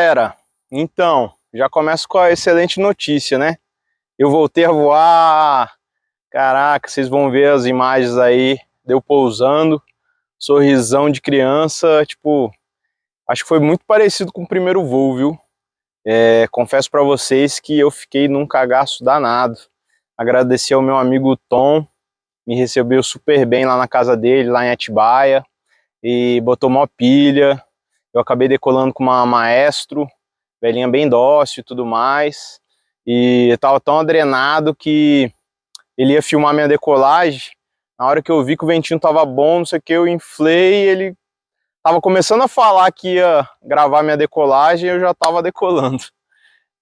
galera, então, já começo com a excelente notícia, né? Eu voltei a voar, caraca, vocês vão ver as imagens aí, deu pousando, sorrisão de criança, tipo, acho que foi muito parecido com o primeiro voo, viu? Confesso pra vocês que eu fiquei num cagaço danado. Agradecer ao meu amigo Tom, me recebeu super bem lá na casa dele, lá em Atibaia, e botou mó pilha. Eu acabei decolando com uma Maestro, velhinha bem dócil e tudo mais, e eu tava tão adrenado que ele ia filmar minha decolagem. Na hora que eu vi que o ventinho tava bom, não sei o que, eu inflei, ele tava começando a falar que ia gravar minha decolagem e eu já tava decolando.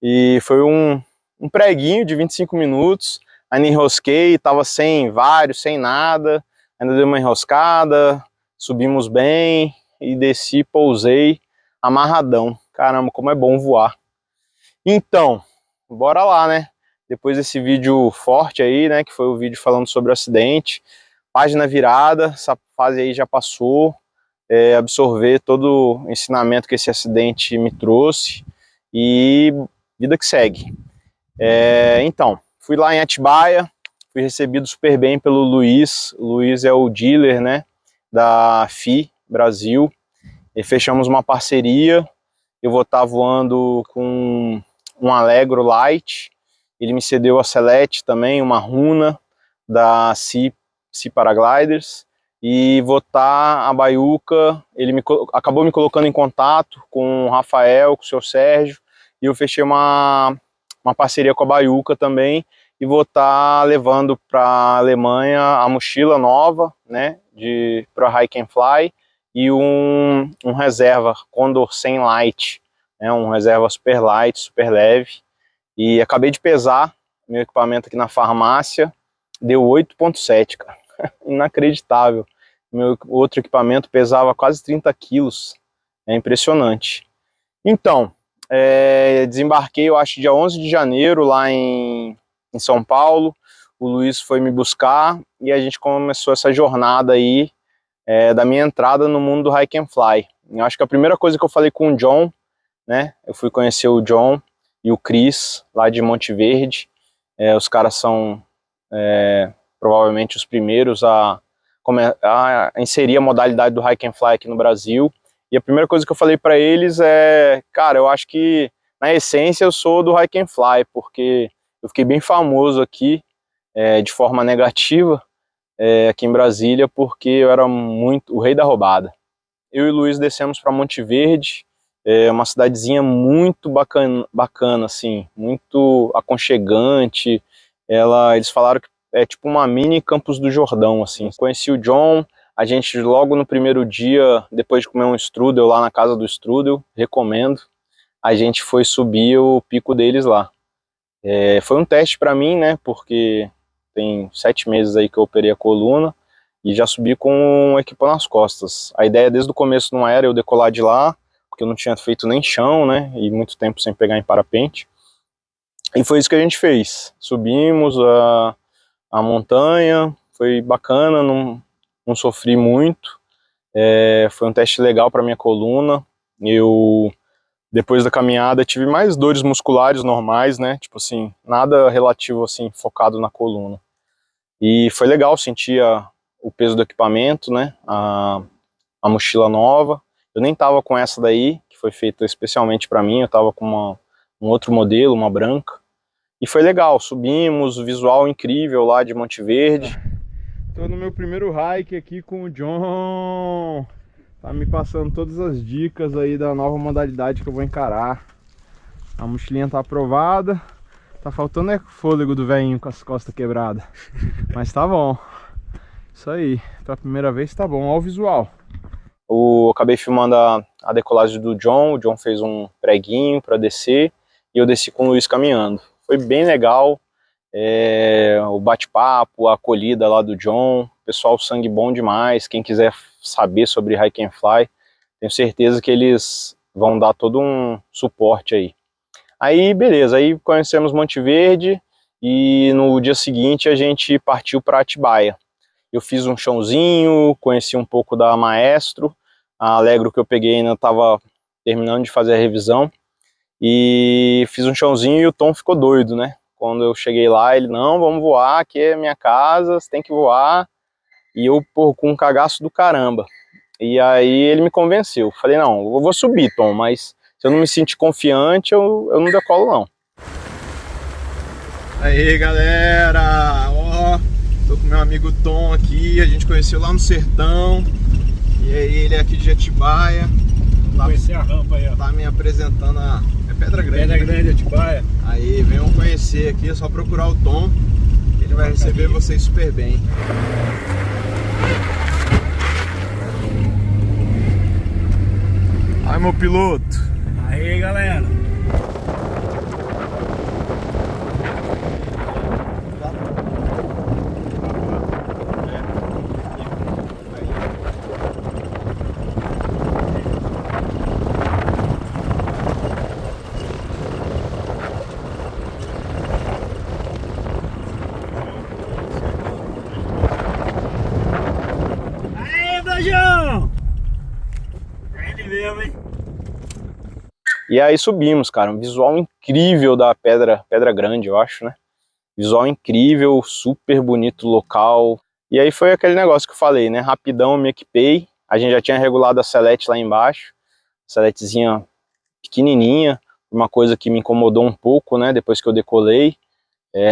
E foi um preguinho de 25 minutos, ainda enrosquei, tava sem vários, sem nada, ainda dei uma enroscada, subimos bem e desci, pousei amarradão. Caramba, como é bom voar. Então, bora lá, né? Depois desse vídeo forte aí, né, que foi o vídeo falando sobre o acidente, página virada, essa fase aí já passou, absorver todo o ensinamento que esse acidente me trouxe e vida que segue. Então, fui lá em Atibaia, fui recebido super bem pelo Luiz. O Luiz é o dealer, né, da FI Brasil, e fechamos uma parceria. Eu vou estar voando com um Allegro Light, ele me cedeu a Select também, uma Runa da Sea Paragliders, e vou estar a Baiuca. Ele acabou me colocando em contato com o Rafael, com o seu Sérgio, e eu fechei uma parceria com a Baiuca também, e vou estar levando para a Alemanha a mochila nova, né, para Hike and Fly, e um reserva Condor 100 Light, né, um reserva super light, super leve. E acabei de pesar meu equipamento aqui na farmácia, deu 8,7, cara. Inacreditável. Meu outro equipamento pesava quase 30 quilos, é impressionante. Então, desembarquei, eu acho, dia 11 de janeiro lá em São Paulo. O Luiz foi me buscar e a gente começou essa jornada aí da minha entrada no mundo do Hike and Fly. Eu acho que a primeira coisa que eu falei com o John, né, eu fui conhecer o John e o Chris lá de Monte Verde. Os caras são provavelmente os primeiros a inserir a modalidade do Hike and Fly aqui no Brasil. E a primeira coisa que eu falei para eles cara, eu acho que na essência eu sou do Hike and Fly, porque eu fiquei bem famoso aqui de forma negativa aqui em Brasília, porque eu era muito o rei da roubada. Eu e o Luiz descemos para Monte Verde, uma cidadezinha muito bacana, assim, muito aconchegante. Eles falaram que é tipo uma mini Campos do Jordão, assim. Conheci o John, a gente logo no primeiro dia, depois de comer um strudel lá na casa do strudel, recomendo, a gente foi subir o pico deles lá. Foi um teste para mim, né, porque tem 7 meses aí que eu operei a coluna, e já subi com um equipo nas costas. A ideia desde o começo não era eu decolar de lá, porque eu não tinha feito nem chão, né, e muito tempo sem pegar em parapente. E foi isso que a gente fez. Subimos a montanha, foi bacana, não sofri muito. Foi um teste legal para minha coluna. Depois da caminhada, tive mais dores musculares normais, né, tipo assim, nada relativo assim, focado na coluna. E foi legal sentir o peso do equipamento, né, a mochila nova. Eu nem tava com essa daí, que foi feita especialmente para mim, eu tava com um outro modelo, uma branca. E foi legal, subimos, visual incrível lá de Monte Verde. Tô no meu primeiro hike aqui com o John. Tá me passando todas as dicas aí da nova modalidade que eu vou encarar. A mochilinha tá aprovada. Tá faltando fôlego do velhinho com as costas quebradas. Mas tá bom. Isso aí, pela primeira vez tá bom. Olha o visual. Eu acabei filmando a decolagem do John. O John fez um preguinho para descer e eu desci com o Luiz caminhando. Foi bem legal. O bate-papo, a acolhida lá do John. Pessoal, sangue bom demais. Quem quiser saber sobre Hike and Fly, tenho certeza que eles vão dar todo um suporte aí. Aí beleza, aí conhecemos Monte Verde e no dia seguinte a gente partiu para Atibaia. Eu fiz um chãozinho, conheci um pouco da Maestro, a Allegro que eu peguei ainda estava terminando de fazer a revisão. e fiz um chãozinho e o Tom ficou doido, né? Quando eu cheguei lá, ele, não, vamos voar, aqui é minha casa, você tem que voar. E eu, pô, com um cagaço do caramba. E aí ele me convenceu. Falei, não, eu vou subir, Tom, mas se eu não me sentir confiante, eu não decolo, não. Aí, galera, ó, tô com meu amigo Tom aqui, a gente conheceu lá no sertão. E aí ele é aqui de Atibaia. Conhecer a rampa aí, ó. Tá me apresentando a... É Pedra Grande. Pedra Grande, Atibaia. Aí, venham conhecer aqui, é só procurar o Tom. Ele vai receber vocês super bem. Ai, meu piloto. Aí, galera. Aí, Brajão! É ele mesmo, hein? E aí subimos, cara, um visual incrível da Pedra Grande, eu acho, né? Visual incrível, super bonito local. E aí foi aquele negócio que eu falei, né? Rapidão eu me equipei, a gente já tinha regulado a selete lá embaixo, seletezinha pequenininha, uma coisa que me incomodou um pouco, né? Depois que eu decolei,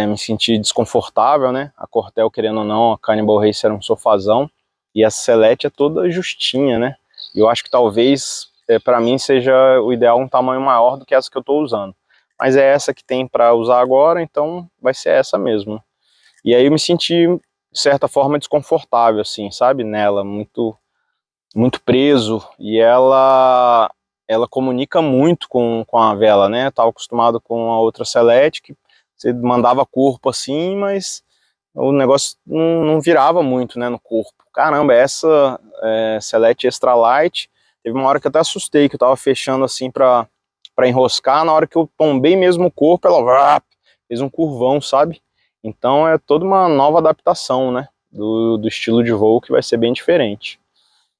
me senti desconfortável, né? A Cortel, querendo ou não, a Cannibal Race era um sofazão, e a selete é toda justinha, né? E eu acho que talvez, para mim, seja o ideal um tamanho maior do que essa que eu estou usando. Mas é essa que tem para usar agora, então vai ser essa mesmo. E aí eu me senti, de certa forma, desconfortável, assim, sabe? Nela, muito preso. E ela comunica muito com a vela, né? Eu tava acostumado com a outra Select, que você mandava corpo assim, mas o negócio não virava muito, né, no corpo. Caramba, essa Select Extra Light, teve uma hora que eu até assustei, que eu tava fechando assim para enroscar, na hora que eu tombei mesmo o corpo, ela fez um curvão, sabe? Então é toda uma nova adaptação, né, do estilo de voo, que vai ser bem diferente.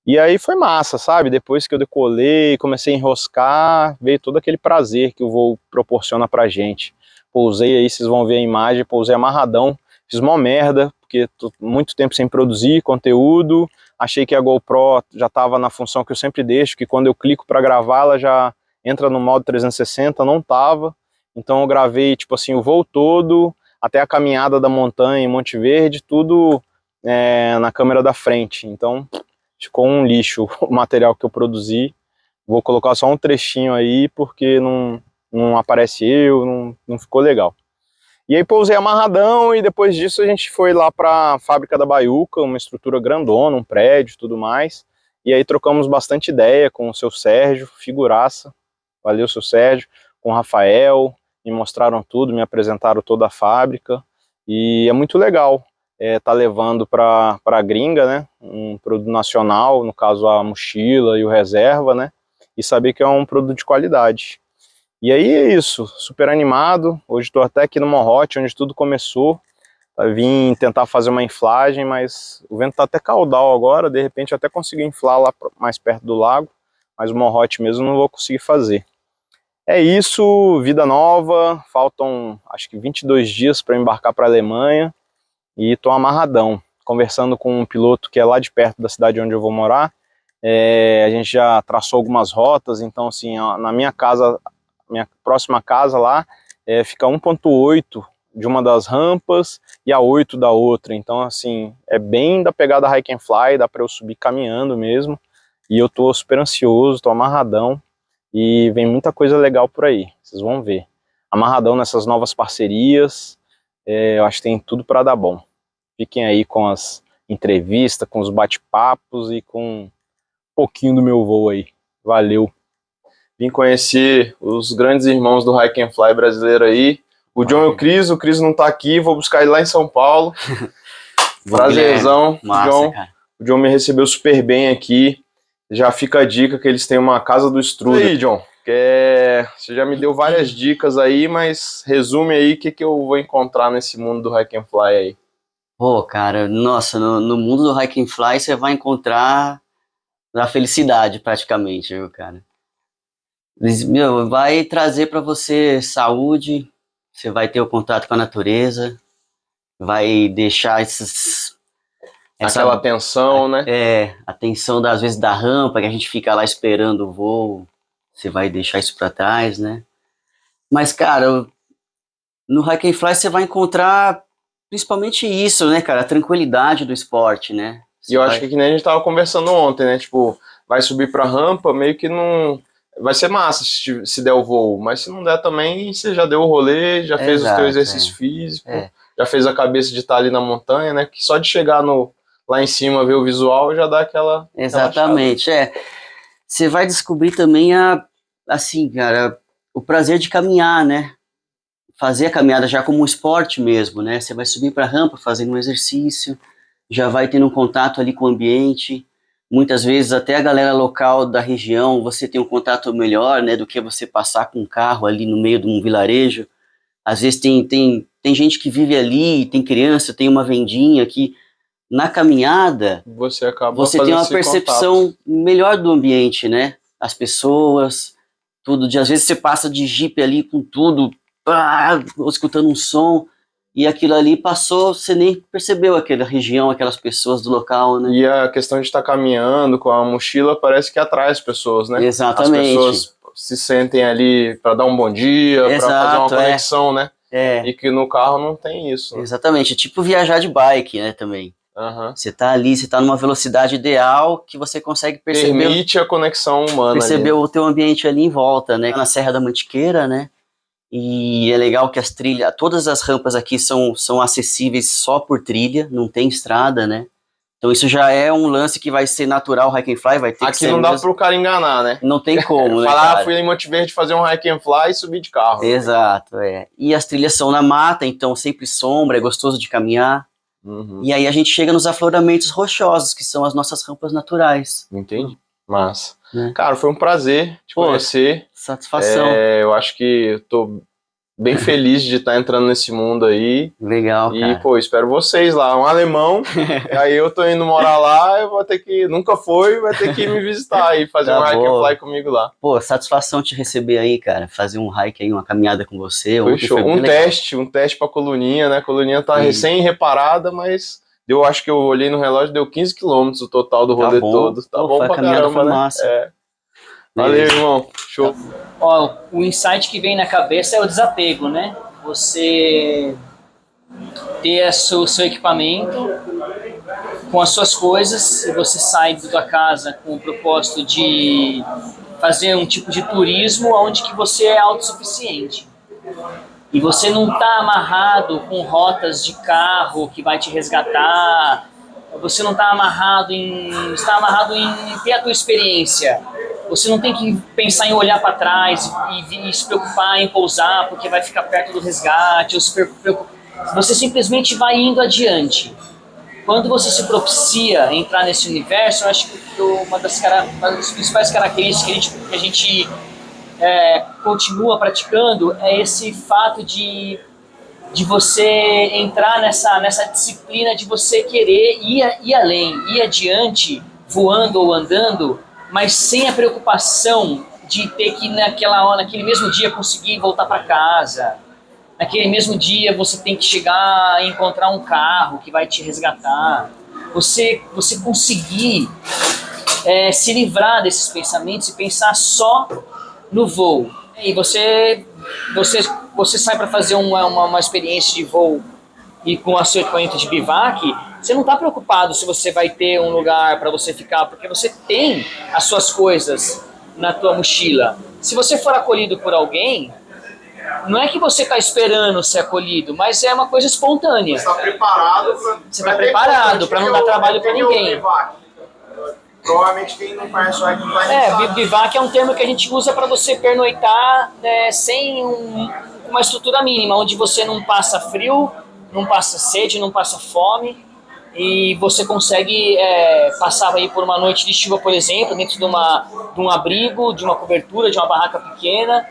E aí foi massa, sabe? Depois que eu decolei, comecei a enroscar, veio todo aquele prazer que o voo proporciona pra gente. Pousei aí, vocês vão ver a imagem, pousei amarradão, fiz uma merda, porque tô muito tempo sem produzir conteúdo, achei que a GoPro já estava na função que eu sempre deixo, que quando eu clico para gravar ela já entra no modo 360, não tava. Então eu gravei, tipo assim, o voo todo, até a caminhada da montanha em Monte Verde, tudo na câmera da frente. Então ficou um lixo o material que eu produzi. Vou colocar só um trechinho aí, porque não aparece eu, não ficou legal. E aí pousei amarradão, e depois disso a gente foi lá para a fábrica da Baiuca, uma estrutura grandona, um prédio e tudo mais. E aí trocamos bastante ideia com o seu Sérgio, figuraça. Valeu, seu Sérgio. Com o Rafael, me mostraram tudo, me apresentaram toda a fábrica. E é muito legal tá levando para a gringa, né, um produto nacional, no caso a mochila e o reserva, né, e saber que é um produto de qualidade. E aí é isso, super animado. Hoje estou até aqui no Morrote, onde tudo começou. Vim tentar fazer uma inflagem, mas o vento está até caudal agora, de repente eu até consigo inflar lá mais perto do lago, mas o Morrote mesmo não vou conseguir fazer. É isso, vida nova, faltam acho que 22 dias para embarcar para a Alemanha, e tô amarradão, conversando com um piloto que é lá de perto da cidade onde eu vou morar. A gente já traçou algumas rotas, então assim, na minha casa, minha próxima casa lá, fica 1.8 de uma das rampas e a 8 da outra, então assim, é bem da pegada hike and fly, dá para eu subir caminhando mesmo, e eu tô super ansioso, tô amarradão, e vem muita coisa legal por aí, vocês vão ver. Amarradão nessas novas parcerias, eu acho que tem tudo para dar bom. Fiquem aí com as entrevistas, com os bate-papos e com um pouquinho do meu voo aí. Valeu! Vim conhecer os grandes irmãos do Hike and Fly brasileiro aí. O John e o Cris não tá aqui, vou buscar ele lá em São Paulo. Prazerzão, massa, John. cara. O John me recebeu super bem aqui. Já fica a dica que eles têm uma casa do Strudel. E aí, John? Você já me deu várias dicas aí, mas resume aí o que eu vou encontrar nesse mundo do Hike and Fly aí. Pô, cara, nossa, no mundo do Hike and Fly você vai encontrar a felicidade praticamente, viu, cara? Meu, vai trazer para você saúde, você vai ter o contato com a natureza, vai deixar Aquela tensão, né? a tensão às vezes da rampa, que a gente fica lá esperando o voo, você vai deixar isso para trás, né? Mas, cara, no Hike and Fly você vai encontrar principalmente isso, né, cara? A tranquilidade do esporte, né? E eu acho que nem a gente tava conversando ontem, né? Tipo, vai subir pra rampa, meio que não... Vai ser massa se der o voo, mas se não der também, você já deu o rolê, já fez o seu exercício físico, já fez a cabeça de estar ali na montanha, né? Que só de chegar lá em cima, ver o visual, já dá aquela... Exatamente, Você vai descobrir também assim, cara, o prazer de caminhar, né? Fazer a caminhada já como um esporte mesmo, né? Você vai subir para a rampa fazendo um exercício, já vai tendo um contato ali com o ambiente. Muitas vezes até a galera local da região, você tem um contato melhor, né? Do que você passar com um carro ali no meio de um vilarejo. Às vezes tem gente que vive ali, tem criança, tem uma vendinha que na caminhada você tem uma percepção melhor do ambiente, né? As pessoas, tudo. Às vezes você passa de jipe ali com tudo, escutando um som, e aquilo ali passou, você nem percebeu aquela região, aquelas pessoas do local, né? E a questão de estar caminhando com a mochila parece que atrai as pessoas, né? Exatamente. As pessoas se sentem ali para dar um bom dia, para fazer uma conexão, né? E que no carro não tem isso. Né? Exatamente, é tipo viajar de bike, né, também. Você tá ali, você tá numa velocidade ideal que você consegue perceber... Permite a conexão humana. Perceber o teu ambiente ali em volta, né? Na Serra da Mantiqueira, né? E é legal que as trilhas, todas as rampas aqui são acessíveis só por trilha, não tem estrada, né? Então isso já é um lance que vai ser natural, o Hike and Fly vai ter que ser... Aqui não dá pro cara enganar, né? Não tem como, né, falar, fui em Monte Verde fazer um Hike and Fly e subir de carro. Exato, E as trilhas são na mata, então sempre sombra, é gostoso de caminhar. E aí a gente chega nos afloramentos rochosos, que são as nossas rampas naturais. Entendi. Massa. Cara, foi um prazer te conhecer. Satisfação. Eu acho que eu tô bem feliz de estar entrando nesse mundo aí. Legal, cara. E, espero vocês lá. Um alemão, aí eu tô indo morar lá, eu vou ter que... Nunca foi, vai ter que me visitar e fazer um Hike and Fly comigo lá. Satisfação te receber aí, cara. Fazer um hike aí, uma caminhada com você. Foi show. Um teste pra coluninha, né? A coluninha tá recém-reparada, mas... Eu acho que eu olhei no relógio, deu 15 km o total do rolê todo. Tá bom pra caramba, né? Massa. Valeu, irmão. Show. Ó, o insight que vem na cabeça é o desapego, né? Você ter o seu equipamento com as suas coisas, e você sai da tua casa com o propósito de fazer um tipo de turismo onde que você é autossuficiente. E você não está amarrado com rotas de carro que vai te resgatar, você não está amarrado em ter a tua experiência. Você não tem que pensar em olhar para trás e se preocupar em pousar porque vai ficar perto do resgate, ou você simplesmente vai indo adiante. Quando você se propicia entrar nesse universo, eu acho que uma das principais características que a gente continua praticando é esse fato de você entrar nessa disciplina de você querer ir além, ir adiante, voando ou andando, mas sem a preocupação de ter que naquele mesmo dia conseguir voltar para casa. Naquele mesmo dia você tem que chegar e encontrar um carro que vai te resgatar. Você conseguir se livrar desses pensamentos e pensar só no voo. E você sai para fazer uma experiência de voo e com o seu equipamento de bivac, você não está preocupado se você vai ter um lugar para você ficar, porque você tem as suas coisas na tua mochila. Se você for acolhido por alguém, não é que você está esperando ser acolhido, mas é uma coisa espontânea. Você está preparado para não dar trabalho para ninguém. Provavelmente quem não conhece o Hike and Fly bivac é um termo que a gente usa para você pernoitar sem uma estrutura mínima, onde você não passa frio, não passa sede, não passa fome, e você consegue passar aí por uma noite de chuva, por exemplo, dentro de um abrigo, de uma cobertura, de uma barraca pequena,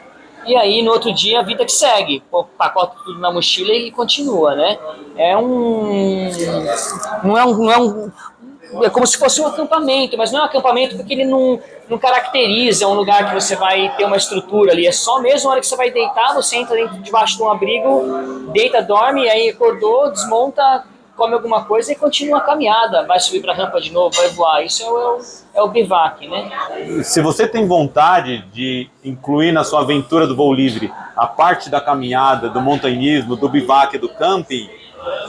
e aí no outro dia a vida que segue, pacota tudo na mochila e continua, né? é como se fosse um acampamento, mas não é um acampamento porque ele não caracteriza um lugar que você vai ter uma estrutura ali, é só mesmo a hora que você vai deitar, você entra debaixo de um abrigo, deita, dorme, aí acordou, desmonta, come alguma coisa e continua a caminhada, vai subir para a rampa de novo, vai voar, isso é o bivac, né? Se você tem vontade de incluir na sua aventura do voo livre a parte da caminhada, do montanhismo, do bivac, do camping,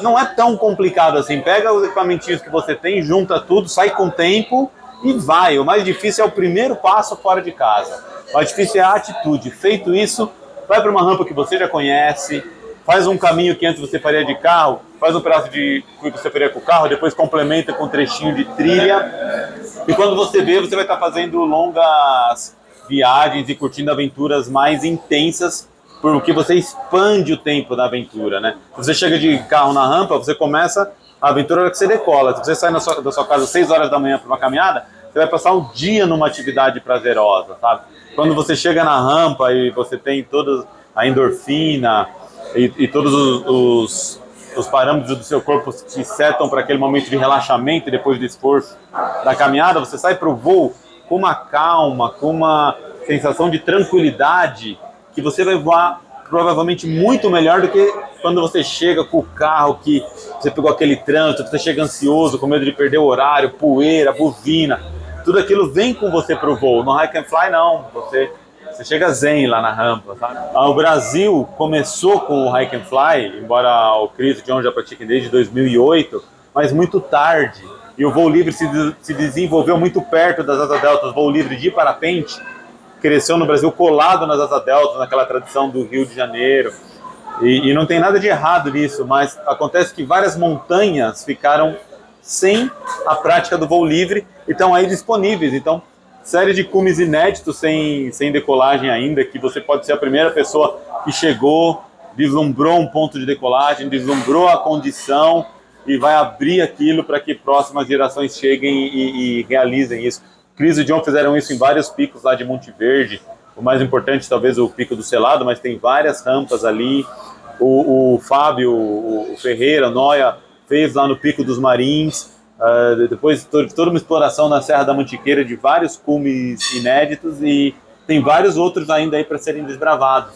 não é tão complicado assim. Pega os equipamentinhos que você tem, junta tudo, sai com tempo e vai. O mais difícil é o primeiro passo fora de casa. O mais difícil é a atitude. Feito isso, vai para uma rampa que você já conhece, faz um caminho que antes você faria de carro, faz um pedaço de que você faria com o carro, depois complementa com um trechinho de trilha. E quando você vê, você vai estar fazendo longas viagens e curtindo aventuras mais intensas, porque você expande o tempo da aventura, né? Se você chega de carro na rampa, você começa a aventura que você decola. Se você sai da sua casa às 6 horas da manhã para uma caminhada, você vai passar o dia numa atividade prazerosa, sabe? Quando você chega na rampa e você tem toda a endorfina e todos os parâmetros do seu corpo que setam para aquele momento de relaxamento depois do esforço da caminhada, você sai para o voo com uma calma, com uma sensação de tranquilidade, que você vai voar provavelmente muito melhor do que quando você chega com o carro, que você pegou aquele trânsito, você chega ansioso, com medo de perder o horário, poeira, buzina, tudo aquilo vem com você para o voo. No Hike and Fly não, você chega zen lá na rampa, sabe? O Brasil começou com o Hike and Fly, embora o Chris e o John já pratiquem desde 2008, mas muito tarde. E o voo livre se desenvolveu muito perto das asa deltas. O voo livre de parapente cresceu no Brasil colado nas asa deltas, naquela tradição do Rio de Janeiro. E não tem nada de errado nisso, mas acontece que várias montanhas ficaram sem a prática do voo livre e estão aí disponíveis. Então, série de cumes inéditos sem decolagem ainda, que você pode ser a primeira pessoa que chegou, vislumbrou um ponto de decolagem, vislumbrou a condição e vai abrir aquilo para que próximas gerações cheguem e realizem isso. Chris e John fizeram isso em vários picos lá de Monte Verde, o mais importante talvez o Pico do Selado, mas tem várias rampas ali. O Fábio, o Ferreira, o Noia fez lá no Pico dos Marins. Depois toda uma exploração na Serra da Mantiqueira de vários cumes inéditos e tem vários outros ainda aí para serem desbravados.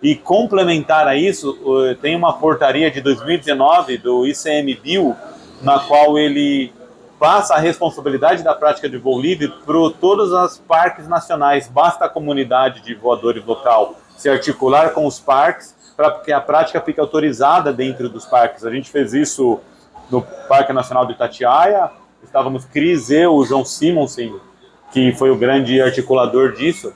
E complementar a isso, tem uma portaria de 2019 do ICMBio, na qual ele passa a responsabilidade da prática de voo livre para todos os parques nacionais. Basta a comunidade de voadores local se articular com os parques para que a prática fique autorizada dentro dos parques. A gente fez isso no Parque Nacional de Itatiaia, estávamos Cris, eu, o João Simonsen, que foi o grande articulador disso.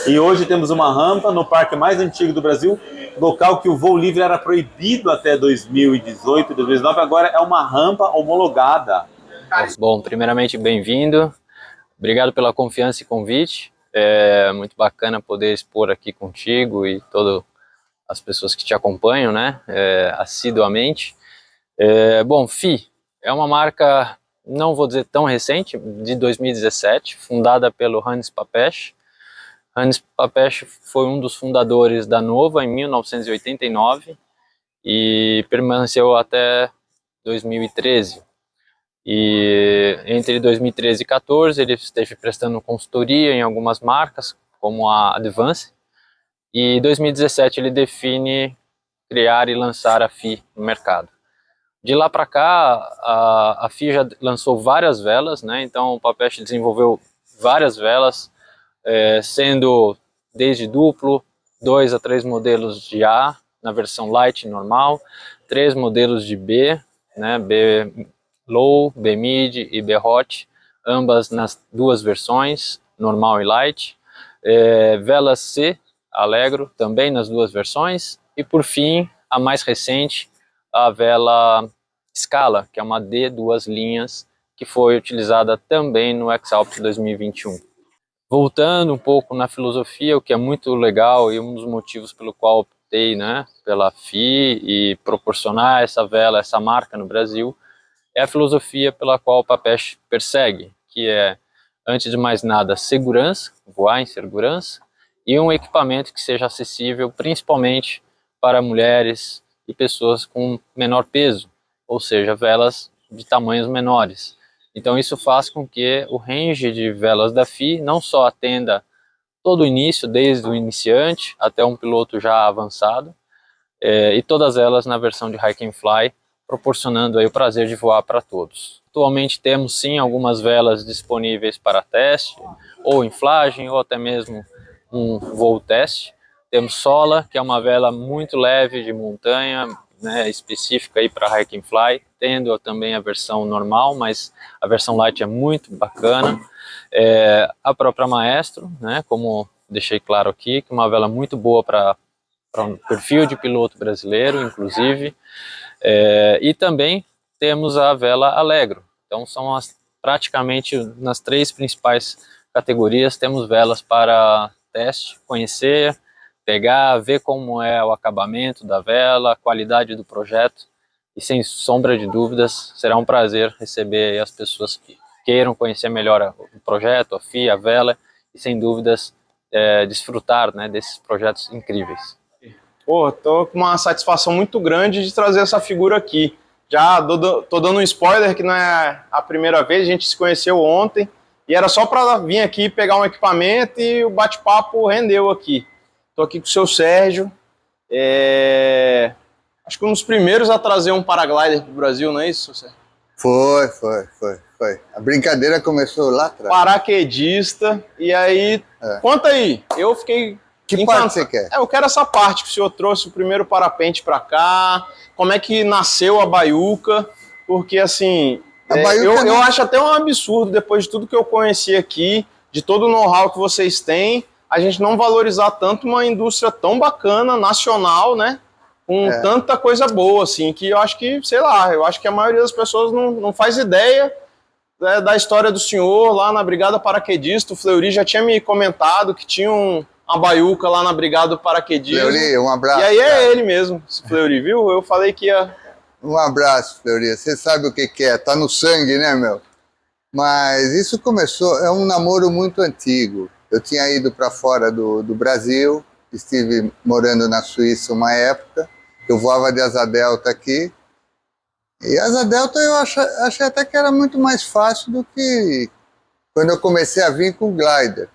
E hoje temos uma rampa no parque mais antigo do Brasil, local que o voo livre era proibido até 2018, 2019, agora é uma rampa homologada. Bom, primeiramente, bem-vindo. Obrigado pela confiança e convite. É muito bacana poder expor aqui contigo e todas as pessoas que te acompanham, né, assiduamente. Bom, FI é uma marca, não vou dizer tão recente, de 2017, fundada pelo Hans Papesch. Hans Papesch foi um dos fundadores da Nova em 1989 e permaneceu até 2013. E entre 2013 e 2014 ele esteve prestando consultoria em algumas marcas, como a Advance, e em 2017 ele define criar e lançar a FI no mercado. De lá para cá, a FI já lançou várias velas, né? Então o Papesch desenvolveu várias velas, sendo desde duplo, 2 a 3 modelos de A, na versão Light normal, 3 modelos de B, né? B Low, B Mid e B Hot, ambas nas duas versões, normal e light. Vela C, Allegro, também nas duas versões. E por fim, a mais recente, a vela Scala, que é uma D, 2 linhas, que foi utilizada também no Exalp 2021. Voltando um pouco na filosofia, o que é muito legal e um dos motivos pelo qual optei, né, pela FI e proporcionar essa vela, essa marca no Brasil, é a filosofia pela qual o Papesch persegue, que é, antes de mais nada, segurança, voar em segurança, e um equipamento que seja acessível principalmente para mulheres e pessoas com menor peso, ou seja, velas de tamanhos menores. Então isso faz com que o range de velas da FI não só atenda todo o início, desde o iniciante até um piloto já avançado, e todas elas na versão de Hike and Fly, proporcionando aí o prazer de voar para todos. Atualmente temos sim algumas velas disponíveis para teste, ou inflagem, ou até mesmo um voo teste. Temos Sola, que é uma vela muito leve de montanha, né, específica aí para Hike and Fly, tendo também a versão normal, mas a versão Light é muito bacana. A própria Maestro, né, como deixei claro aqui, que é uma vela muito boa para um perfil de piloto brasileiro, inclusive. E também temos a vela Allegro. Então são praticamente nas 3 principais categorias, temos velas para teste, conhecer, pegar, ver como é o acabamento da vela, a qualidade do projeto, e sem sombra de dúvidas será um prazer receber as pessoas que queiram conhecer melhor o projeto, a FI, a vela, e sem dúvidas desfrutar, né, desses projetos incríveis. Pô, tô com uma satisfação muito grande de trazer essa figura aqui. Já tô dando um spoiler que não é a primeira vez, a gente se conheceu ontem, e era só para vir aqui pegar um equipamento e o bate-papo rendeu aqui. Tô aqui com o seu Sérgio, acho que um dos primeiros a trazer um paraglider pro Brasil, não é isso, Sérgio? Foi. A brincadeira começou lá atrás. Paraquedista, e aí, conta aí, eu fiquei... Que parte você quer? Eu quero essa parte que o senhor trouxe o primeiro parapente para cá, como é que nasceu a Baiuca, porque assim, eu acho até um absurdo, depois de tudo que eu conheci aqui, de todo o know-how que vocês têm, a gente não valorizar tanto uma indústria tão bacana, nacional, né? Com tanta coisa boa, assim, que eu acho que, sei lá, eu acho que a maioria das pessoas não faz ideia da história do senhor lá na Brigada Paraquedista. O Fleury já tinha me comentado que tinha uma Baiuca lá na Brigada do Paraquedismo. Fleury, um abraço. E aí é ele mesmo, esse Fleury, viu? Eu falei que ia... Um abraço, Fleury. Você sabe o que é, tá no sangue, né, meu? Mas isso começou, é um namoro muito antigo. Eu tinha ido para fora do Brasil, estive morando na Suíça uma época, eu voava de asa delta aqui, e asa delta eu achei até que era muito mais fácil do que quando eu comecei a vir com o glider.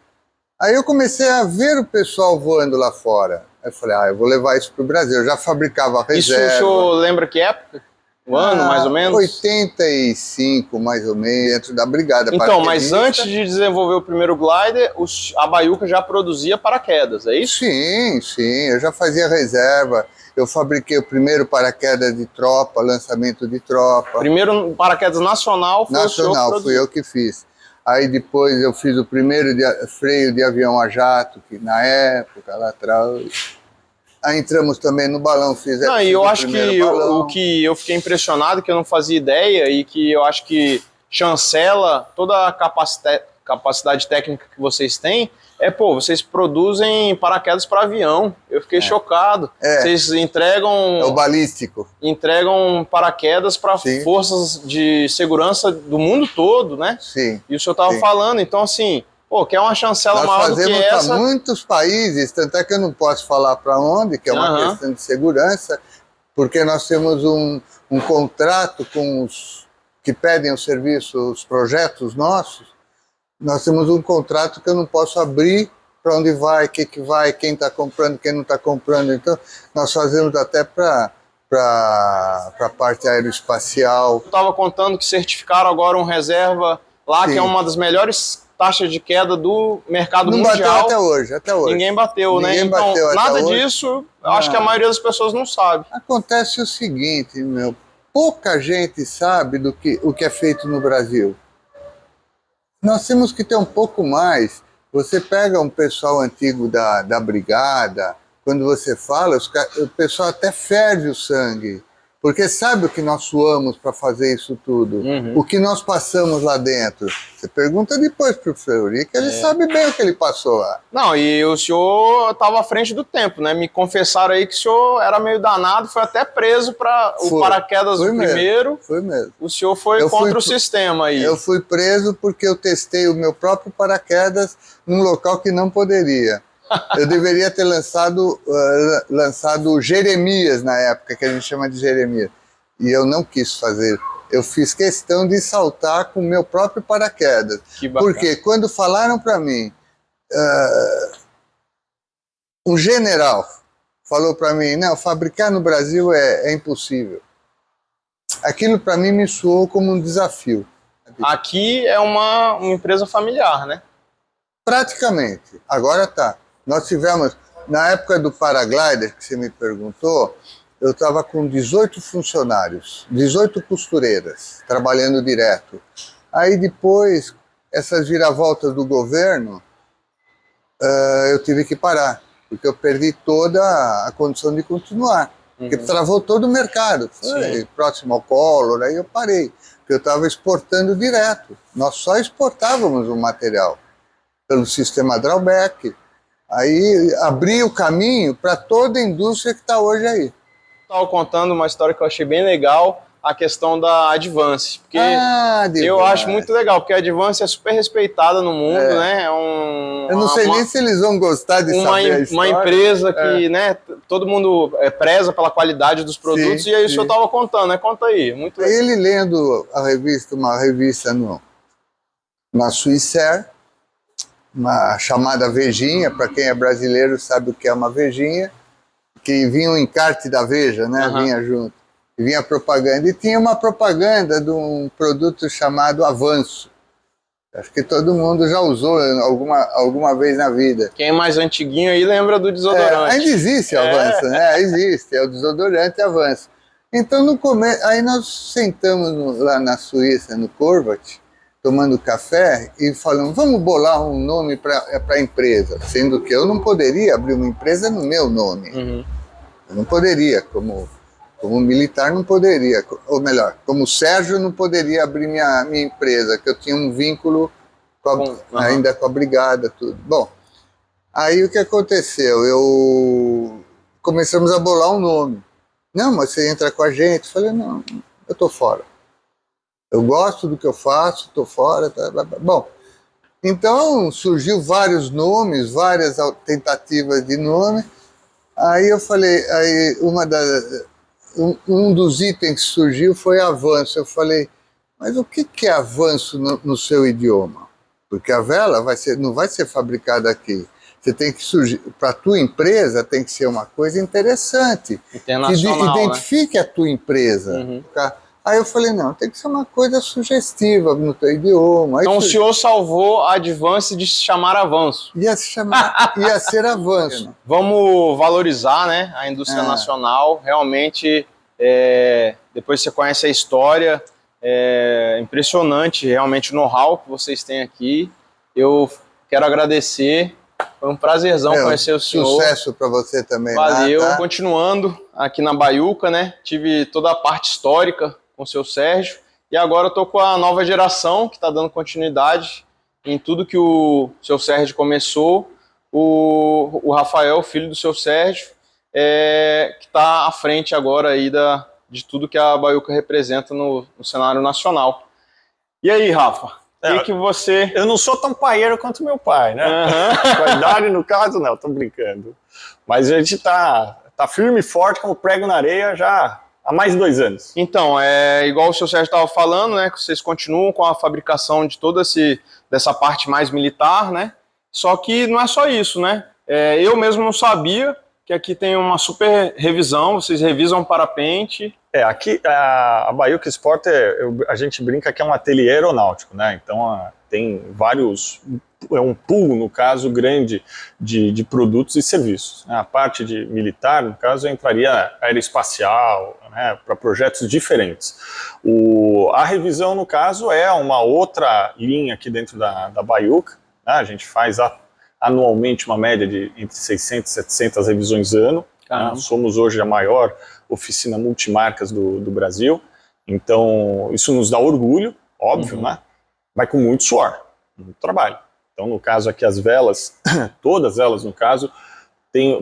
Aí eu comecei a ver o pessoal voando lá fora. Aí eu falei, eu vou levar isso para o Brasil. Eu já fabricava a reserva. Isso o senhor lembra que época? O ano, mais ou menos? 85, mais ou menos, dentro da Brigada Então, mas antes de desenvolver o primeiro glider, a Baiuca já produzia paraquedas, é isso? Sim, eu já fazia reserva. Eu fabriquei o primeiro paraquedas de tropa, lançamento de tropa. Primeiro paraquedas nacional foi o senhor que produziu. Fui eu que fiz. Aí depois eu fiz o primeiro freio de avião a jato, que na época, lá atrás... Aí entramos também no balão, e eu acho que o que eu fiquei impressionado, que eu não fazia ideia, e que eu acho que chancela toda a capacidade técnica que vocês têm, vocês produzem paraquedas para avião. Eu fiquei chocado. Vocês entregam... É o balístico. Entregam paraquedas para forças de segurança do mundo todo, né? Sim. E o senhor estava falando, então assim... quer uma chancela maior do que essa? Nós fazemos para muitos países, tanto é que eu não posso falar para onde, que é uma questão de segurança, porque nós temos um contrato com os que pedem o serviço, os projetos nossos. Nós temos um contrato que eu não posso abrir para onde vai, quem está comprando, quem não está comprando. Então, nós fazemos até para a parte aeroespacial. Eu estava contando que certificaram agora um reserva lá, que é uma das melhores taxa de queda do mercado mundial. Não bateu até hoje. Ninguém bateu, né? Então, nada disso, acho que a maioria das pessoas não sabe. Acontece o seguinte, pouca gente sabe o que é feito no Brasil. Nós temos que ter um pouco mais. Você pega um pessoal antigo da Brigada, quando você fala, o pessoal até ferve o sangue. Porque sabe o que nós suamos para fazer isso tudo? O que nós passamos lá dentro? Você pergunta depois pro Fleury, que ele sabe bem o que ele passou lá. Não, e o senhor estava à frente do tempo, né? Me confessaram aí que o senhor era meio danado, foi até preso para o paraquedas do primeiro. Foi mesmo. O senhor foi contra o sistema aí. Eu fui preso porque eu testei o meu próprio paraquedas num local que não poderia. Eu deveria ter lançado Jeremias na época, que a gente chama de Jeremias. E eu não quis fazer eu fiz questão de saltar com o meu próprio paraquedas. Que bacana. Porque quando falaram para mim, um general falou para mim, não, fabricar no Brasil é impossível. Aquilo para mim me soou como um desafio. Aqui é uma empresa familiar, né? Praticamente. Agora tá. Nós tivemos, na época do paraglider, que você me perguntou, eu estava com 18 funcionários, 18 costureiras, trabalhando direto. Aí depois, essas viravoltas do governo, eu tive que parar, porque eu perdi toda a condição de continuar. Porque travou todo o mercado. Foi próximo ao Collor, aí eu parei. Porque eu estava exportando direto. Nós só exportávamos o material pelo sistema drawback. Aí abri o caminho para toda a indústria que está hoje aí. Estava contando uma história que eu achei bem legal, a questão da Advance. Porque eu acho muito legal, porque a Advance é super respeitada no mundo, né? Eu não sei nem se eles vão gostar de saber a história. Uma empresa que, né, todo mundo preza pela qualidade dos produtos, e aí o senhor estava contando, né? Conta aí. Muito legal. Ele lendo a revista, uma revista na Swissair, uma chamada Vejinha, para quem é brasileiro sabe o que é uma Vejinha, que vinha o encarte da Veja, né? Vinha junto. E vinha propaganda. E tinha uma propaganda de um produto chamado Avanço. Acho que todo mundo já usou alguma vez na vida. Quem é mais antiguinho aí lembra do desodorante. Ainda existe Avanço, né? Existe, é o desodorante Avanço. Então, no começo, aí nós sentamos lá na Suíça, no Corvat, tomando café e falamos, vamos bolar um nome para a empresa. Sendo que eu não poderia abrir uma empresa no meu nome. Eu não poderia, como militar não poderia, ou melhor, como Sérgio não poderia abrir minha empresa, que eu tinha um vínculo ainda com a brigada, tudo. Bom, aí o que aconteceu? Começamos a bolar um nome. Não, mas você entra com a gente. Eu falei, não, eu tô fora. Eu gosto do que eu faço, tô fora. Tá. Bom, então surgiu vários nomes, várias tentativas de nome. Aí eu falei, um dos itens que surgiu foi avanço. Eu falei, mas o que é avanço no seu idioma? Porque a vela não vai ser fabricada aqui. Você tem que surgir, para a tua empresa tem que ser uma coisa interessante. Internacional, que identifique a tua empresa. Aí eu falei, não, tem que ser uma coisa sugestiva no teu idioma. Aí então o senhor salvou a Advance de se chamar Avanço. Ia ser Avanço. Vamos valorizar, né, a indústria nacional. Realmente, depois você conhece a história, é impressionante realmente o know-how que vocês têm aqui. Eu quero agradecer. Foi um prazerzão conhecer o senhor. Sucesso para você também. Valeu. Tá? Continuando aqui na Baiuca, né? Tive toda a parte histórica com o seu Sérgio. E agora eu tô com a nova geração que está dando continuidade em tudo que o seu Sérgio começou. O Rafael, filho do seu Sérgio, que está à frente agora aí de tudo que a Baiuca representa no cenário nacional. E aí, Rafa? Que você... Eu não sou tão paieiro quanto meu pai, né? Com a idade, no caso, não, tô brincando. Mas a gente tá firme e forte como prego na areia já há mais de 2 anos. Então, igual o seu Sérgio estava falando, né? Que vocês continuam com a fabricação de toda dessa parte mais militar, né? Só que não é só isso, né? Eu mesmo não sabia que aqui tem uma super revisão, vocês revisam parapente. Aqui a Baiuca Sport, a gente brinca que é um ateliê aeronáutico, né? Então tem vários, um pool, no caso, grande de produtos e serviços. A parte de militar, no caso, entraria aeroespacial, né, para projetos diferentes. A revisão, no caso, é uma outra linha aqui dentro da Baiuca, né? A gente faz anualmente uma média de entre 600 e 700 revisões ano. Né? Somos hoje a maior oficina multimarcas do Brasil, então isso nos dá orgulho, óbvio, né? Vai com muito suor, muito trabalho. Então, no caso aqui, as velas, todas elas, no caso,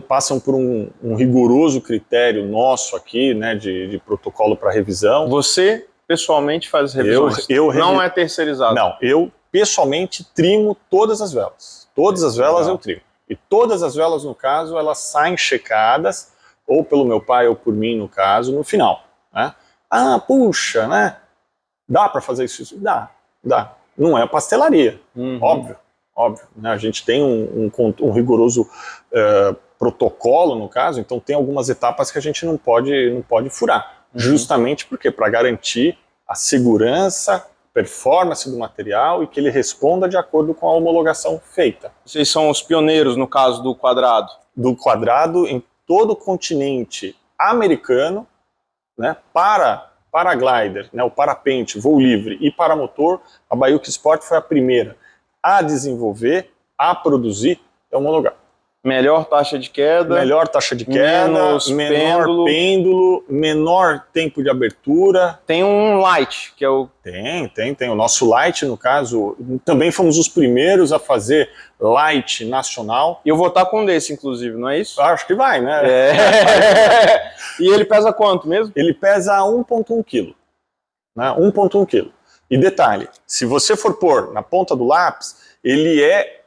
passam por um rigoroso critério nosso aqui, né, de protocolo para revisão. Você, pessoalmente, faz revisões? Não é terceirizado? Não, eu, pessoalmente, trimo todas as velas. Todas as velas eu trimo. E todas as velas, no caso, elas saem checadas, ou pelo meu pai ou por mim, no caso, no final, né? Puxa, né? Dá para fazer isso? Dá. Não é pastelaria, óbvio, né? A gente tem um rigoroso protocolo, no caso, então tem algumas etapas que a gente não pode furar, justamente porque para garantir a segurança, performance do material e que ele responda de acordo com a homologação feita. Vocês são os pioneiros no caso do quadrado? Do quadrado em todo o continente americano, né, para paraglider, né, o parapente, voo livre e paramotor, a Baiuc Sport foi a primeira a desenvolver, a produzir e homologar. Melhor taxa de queda, menor pêndulo, menor tempo de abertura. Tem um light, que é o... Tem. O nosso light, no caso, também fomos os primeiros a fazer light nacional. E eu vou estar com um desse, inclusive, não é isso? Acho que vai, né? E ele pesa quanto mesmo? Ele pesa 1,1 kg. Né? 1,1 kg. E detalhe, se você for pôr na ponta do lápis, ele é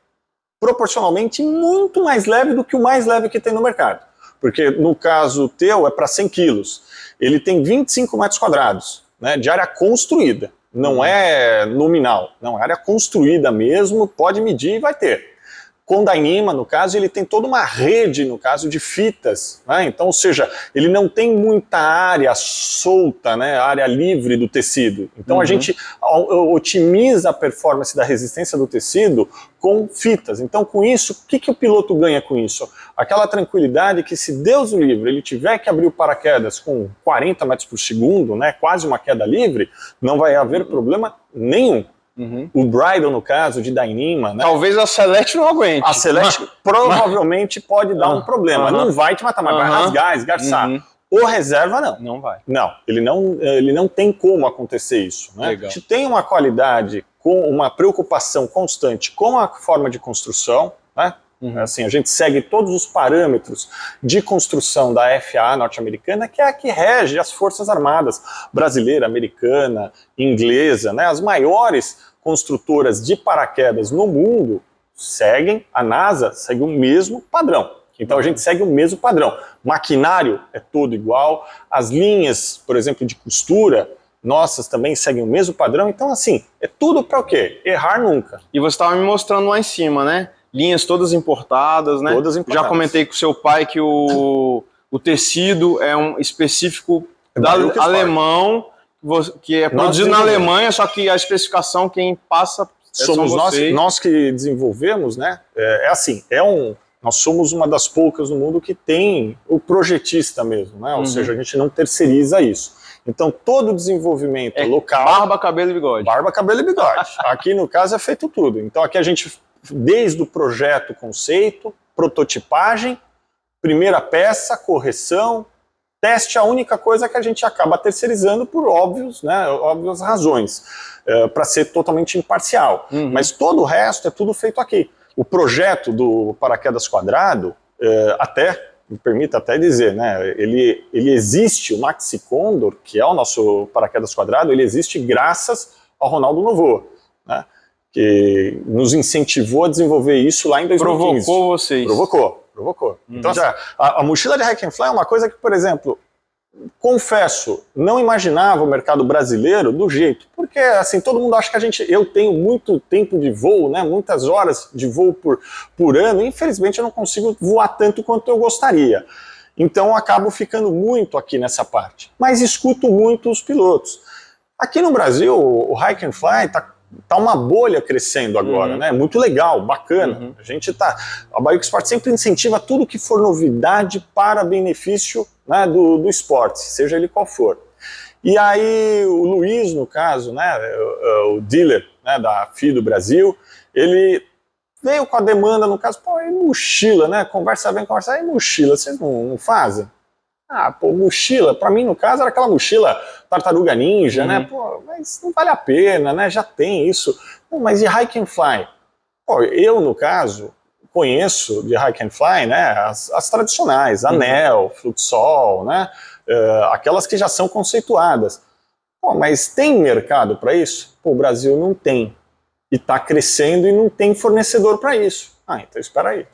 proporcionalmente muito mais leve do que o mais leve que tem no mercado. Porque no caso teu é para 100 quilos. Ele tem 25 metros quadrados, né, de área construída. Não é nominal, não, é área construída mesmo, pode medir e vai ter. Com Dyneema, no caso, ele tem toda uma rede, no caso, de fitas, né? Então, ou seja, ele não tem muita área solta, né? Área livre do tecido. Então, a gente otimiza a performance da resistência do tecido com fitas. Então, com isso, o que o piloto ganha com isso? Aquela tranquilidade que, se Deus o livre, ele tiver que abrir o paraquedas com 40 metros por segundo, né? Quase uma queda livre, não vai haver problema nenhum. O Bridle, no caso, de Dyneema, né? Talvez a Celeste não aguente. A Celeste provavelmente pode dar um problema. Não vai te matar, mas vai rasgar, esgarçar. O reserva, não. Não vai. Não, ele não tem como acontecer isso. Né? Legal. A gente tem uma qualidade, com uma preocupação constante com a forma de construção, né? Assim, a gente segue todos os parâmetros de construção da FAA norte-americana, que é a que rege as Forças Armadas brasileira, americana, inglesa, né? As maiores construtoras de paraquedas no mundo seguem, a NASA segue o mesmo padrão. Então a gente segue o mesmo padrão. Maquinário é todo igual, as linhas, por exemplo, de costura, nossas também seguem o mesmo padrão. Então, assim, é tudo para o quê? Errar nunca. E você estava me mostrando lá em cima, né? Linhas todas importadas, né? Todas importadas. Já comentei com o seu pai que o tecido é um específico alemão, que é produzido na Alemanha, só que a especificação quem passa somos nós que desenvolvemos, né? Nós somos uma das poucas no mundo que tem o projetista mesmo, né? Ou seja, a gente não terceiriza isso. Então, todo o desenvolvimento local... Barba, cabelo e bigode. Barba, cabelo e bigode. Aqui, no caso, é feito tudo. Então, aqui a gente, desde o projeto, conceito, prototipagem, primeira peça, correção, teste, a única coisa que a gente acaba terceirizando por óbvias razões, para ser totalmente imparcial. Mas todo o resto é tudo feito aqui. O projeto do paraquedas quadrado, me permita até dizer, né, ele existe, o Maxi Condor, que é o nosso paraquedas quadrado, ele existe graças ao Ronaldo Novoa, né, que nos incentivou a desenvolver isso lá em 2015. Provocou vocês. Provocou. Então, a mochila de Hike and Fly é uma coisa que, por exemplo, confesso, não imaginava o mercado brasileiro do jeito, porque assim, todo mundo acha que eu tenho muito tempo de voo, né, muitas horas de voo por ano, e infelizmente eu não consigo voar tanto quanto eu gostaria. Então eu acabo ficando muito aqui nessa parte, mas escuto muito os pilotos. Aqui no Brasil, o Hike and Fly tá uma bolha crescendo agora, né? Muito legal, bacana. A Baiuc Sport sempre incentiva tudo que for novidade para benefício, né, do esporte, seja ele qual for. E aí o Luiz, no caso, né, o dealer, né, da FI do Brasil, ele veio com a demanda, no caso, pô, e mochila, né? Conversa bem, e mochila, vocês não fazem? Ah, pô, mochila, pra mim, no caso, era aquela mochila Tartaruga Ninja, né? Pô, mas não vale a pena, né? Já tem isso. Pô, mas e Hike and Fly? Pô, eu, no caso, conheço de Hike and Fly, né? As tradicionais, Anel, Fluxol, né? Aquelas que já são conceituadas. Pô, mas tem mercado para isso? Pô, o Brasil não tem. E tá crescendo e não tem fornecedor para isso. Ah, então espera aí.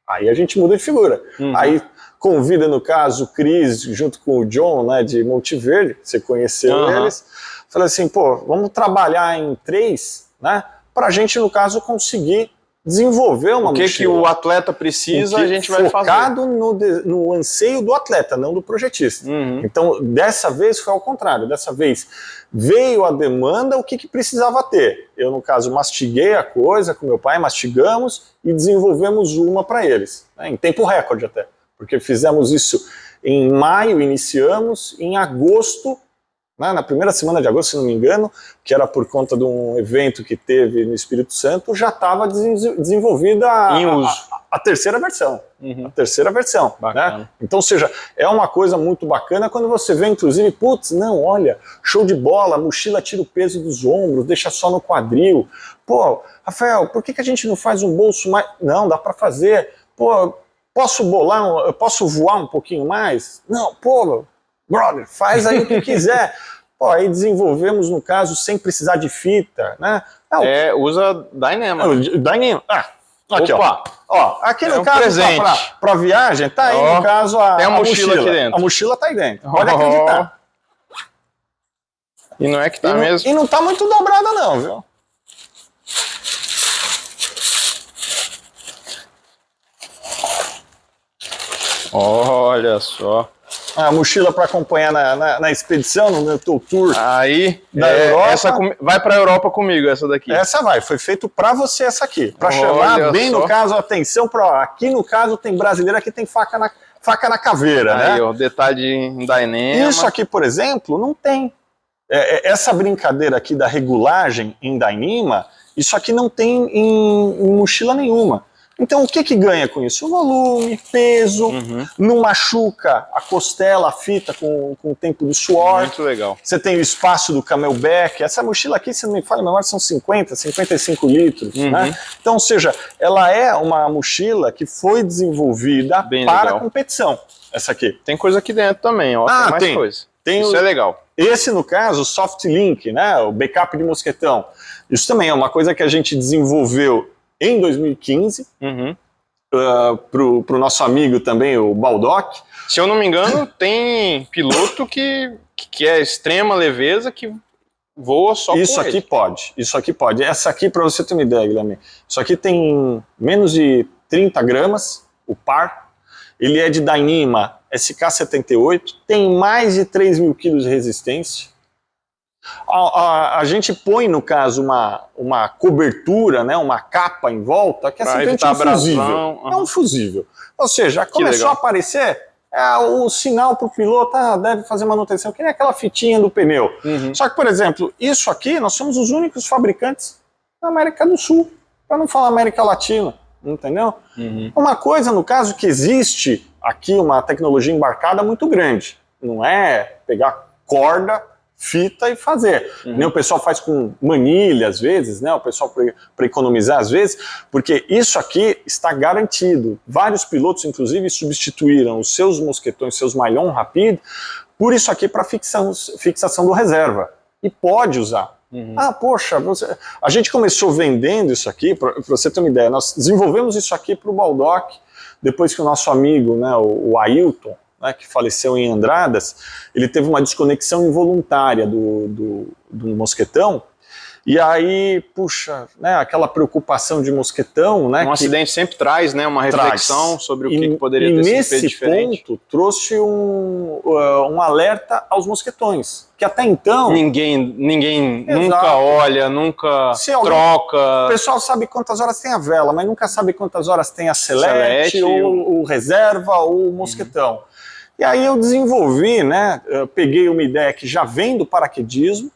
Aí a gente muda de figura. Aí convida, no caso, o Cris, junto com o John, né, de Monte Verde, você conheceu eles, Falei assim, pô, vamos trabalhar em 3, né? Para a gente, no caso, conseguir desenvolver uma mochila. O que o atleta precisa, a gente vai fazer. Focado no anseio do atleta, não do projetista. Então, dessa vez foi ao contrário. Dessa vez veio a demanda, o que precisava ter. Eu, no caso, mastiguei a coisa com meu pai, mastigamos e desenvolvemos uma para eles. Né, em tempo recorde até. Porque fizemos isso em maio, iniciamos, em agosto, né, na primeira semana de agosto, se não me engano, que era por conta de um evento que teve no Espírito Santo, já estava desenvolvida a terceira versão. A terceira versão. Né? Então, ou seja, é uma coisa muito bacana quando você vê, inclusive, putz, não, olha, show de bola, a mochila tira o peso dos ombros, deixa só no quadril. Pô, Rafael, por que a gente não faz um bolso mais... Não, dá para fazer. Pô, posso posso voar um pouquinho mais? Não, pô... Brother, faz aí o que quiser. Pô, aí desenvolvemos, no caso, sem precisar de fita, né? Usa Dyneema. Dyneema. Aqui, opa. Ó, aqui no um caso, presente. pra viagem, tá aí, no caso, tem a mochila aqui dentro. A mochila tá aí dentro, pode acreditar. E não é que tá mesmo? E não tá muito dobrada não, viu? Olha só. A mochila para acompanhar na expedição, no meu tour. Aí, da Europa. Vai para a Europa comigo, essa daqui. Essa foi feito para você essa aqui. Para chamar bem, no caso, atenção, aqui no caso tem brasileiro, aqui tem faca na caveira, aí, né? Ó, detalhe em Dyneema. Isso aqui, por exemplo, não tem. Essa brincadeira aqui da regulagem em Dyneema, isso aqui não tem em mochila nenhuma. Então, o que ganha com isso? O volume, peso, não machuca a costela, a fita com o tempo do suor. Muito legal. Você tem o espaço do camelback. Essa mochila aqui, se não me falha a memória, são 55 litros. Né? Então, ou seja, ela é uma mochila que foi desenvolvida para competição. Essa aqui. Tem coisa aqui dentro também, ó. Tem mais coisa. Isso é legal. Esse, no caso, o Soft Link, né? O backup de mosquetão. Isso também é uma coisa que a gente desenvolveu em 2015, pro nosso amigo também, o Baldock. Se eu não me engano, tem piloto que é extrema leveza, que voa só isso com aqui ele. Isso aqui pode. Essa aqui, para você ter uma ideia, Guilherme, isso aqui tem menos de 30 gramas, o par. Ele é de Dyneema SK78, tem mais de 3.000 quilos de resistência. A gente põe, no caso, uma cobertura, né, uma capa em volta, que é simplesmente um fusível. É um fusível. Ou seja, começou a aparecer, o sinal para o piloto deve fazer manutenção, que nem aquela fitinha do pneu. Só que, por exemplo, isso aqui, nós somos os únicos fabricantes da América do Sul, para não falar América Latina, entendeu? Uma coisa, no caso, que existe aqui uma tecnologia embarcada muito grande. Não é pegar corda, fita e fazer. Nem o pessoal faz com manilha às vezes, né? O pessoal para economizar às vezes, porque isso aqui está garantido. Vários pilotos, inclusive, substituíram os seus mosquetões, seus Maillon Rapide, por isso aqui para fixação do reserva. E pode usar. Poxa, a gente começou vendendo isso aqui, para você ter uma ideia, nós desenvolvemos isso aqui para o Baldock, depois que o nosso amigo, né, o Ailton, que faleceu em Andradas, ele teve uma desconexão involuntária do mosquetão, e aí, puxa, né, aquela preocupação de mosquetão... Né, acidente sempre traz, né, uma reflexão sobre o que poderia ter sido feito diferente. E nesse ponto, trouxe um alerta aos mosquetões, que até então... Ninguém nunca olha, nunca troca... O pessoal sabe quantas horas tem a vela, mas nunca sabe quantas horas tem a selete ou o reserva ou o mosquetão. E aí eu desenvolvi, né, eu peguei uma ideia que já vem do paraquedismo,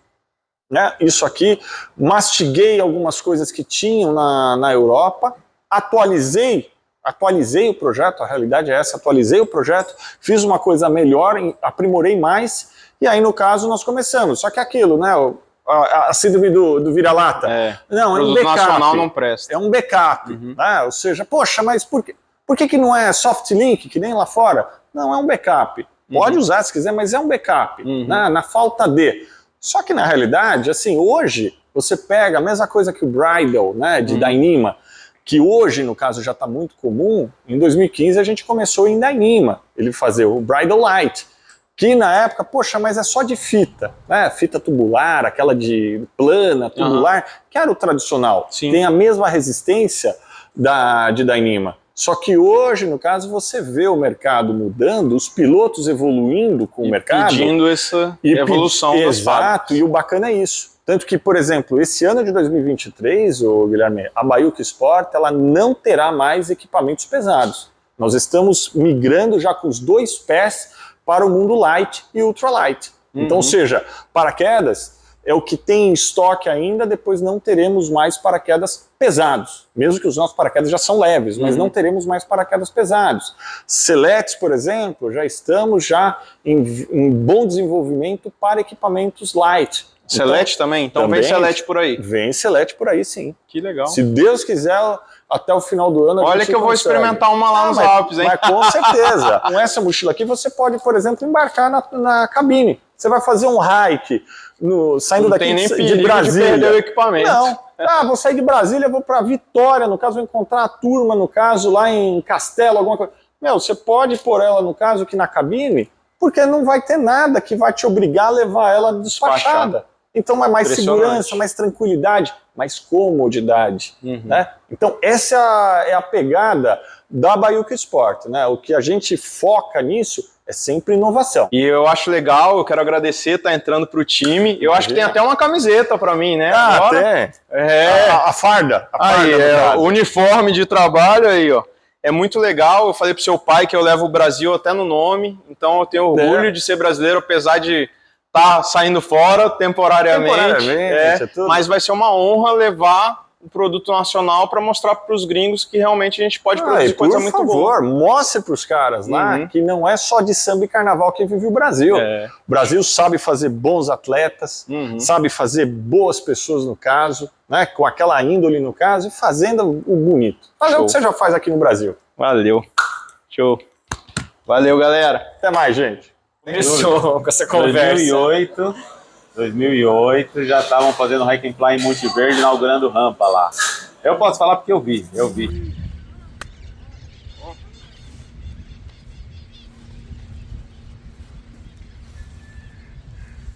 né, isso aqui, mastiguei algumas coisas que tinham na Europa, atualizei o projeto, a realidade é essa, atualizei o projeto, fiz uma coisa melhor, aprimorei mais, e aí no caso nós começamos, só que aquilo, né, a síndrome do vira-lata, não, é um backup, nacional não presta. É um backup, né, ou seja, poxa, mas por que não é soft link, que nem lá fora? Não, é um backup. Pode usar se quiser, mas é um backup, né, na falta de. Só que na realidade, assim, hoje você pega a mesma coisa que o Bridle, né, de Dyneema, que hoje, no caso, já está muito comum. Em 2015 a gente começou em Dyneema, ele fazer o Bridle Light, que na época, poxa, mas é só de fita, né? Fita tubular, aquela de plana, tubular, que era o tradicional. Sim. Tem a mesma resistência de Dyneema. Só que hoje, no caso, você vê o mercado mudando, os pilotos evoluindo com o mercado. Pedindo essa evolução das fábricas. Exato, e o bacana é isso. Tanto que, por exemplo, esse ano de 2023, Guilherme, a Baiuca Sport ela não terá mais equipamentos pesados. Nós estamos migrando já com os 2 pés para o mundo light e ultralight. Então, ou seja, paraquedas é o que tem em estoque ainda, depois não teremos mais paraquedas pesados. Mesmo que os nossos paraquedas já são leves, mas não teremos mais paraquedas pesados. Seletes, por exemplo, já estamos em bom desenvolvimento para equipamentos light. Selete então, também? Então vem Selete por aí. Vem Selete por aí, sim. Que legal. Se Deus quiser, até o final do ano a Olha gente que eu vou experimentar uma lá nos Alpes, hein? Mas com certeza. Com essa mochila aqui, você pode, por exemplo, embarcar na cabine. Você vai fazer um hike saindo daqui de Brasília. De perder o equipamento. Não. Vou sair de Brasília, vou para Vitória, no caso, vou encontrar a turma, no caso, lá em Castelo, alguma coisa. Você pode pôr ela, no caso, aqui na cabine, porque não vai ter nada que vai te obrigar a levar ela despachada. Então é mais segurança, mais tranquilidade, mais comodidade. Né? Então essa é a pegada da Baiuca Sport. Né? O que a gente foca nisso é sempre inovação. E eu acho legal, eu quero agradecer, tá entrando pro time. Eu acho que tem até uma camiseta para mim, né? Agora, tem. A farda. O uniforme de trabalho aí, ó. É muito legal. Eu falei pro seu pai que eu levo o Brasil até no nome. Então eu tenho orgulho de ser brasileiro, apesar de tá saindo fora temporariamente, mas vai ser uma honra levar o produto nacional para mostrar para os gringos que realmente a gente pode produzir coisa muito boa. Por favor, mostre para os caras lá que não é só de samba e carnaval que vive o Brasil. O Brasil sabe fazer bons atletas, sabe fazer boas pessoas no caso, né, com aquela índole no caso, e fazendo o bonito. Fazer o que você já faz aqui no Brasil. Valeu. Show. Valeu, galera. Até mais, gente. Começou com essa conversa. 2008 já estavam fazendo Hike and Fly em Monte Verde, inaugurando rampa lá. Eu posso falar porque eu vi.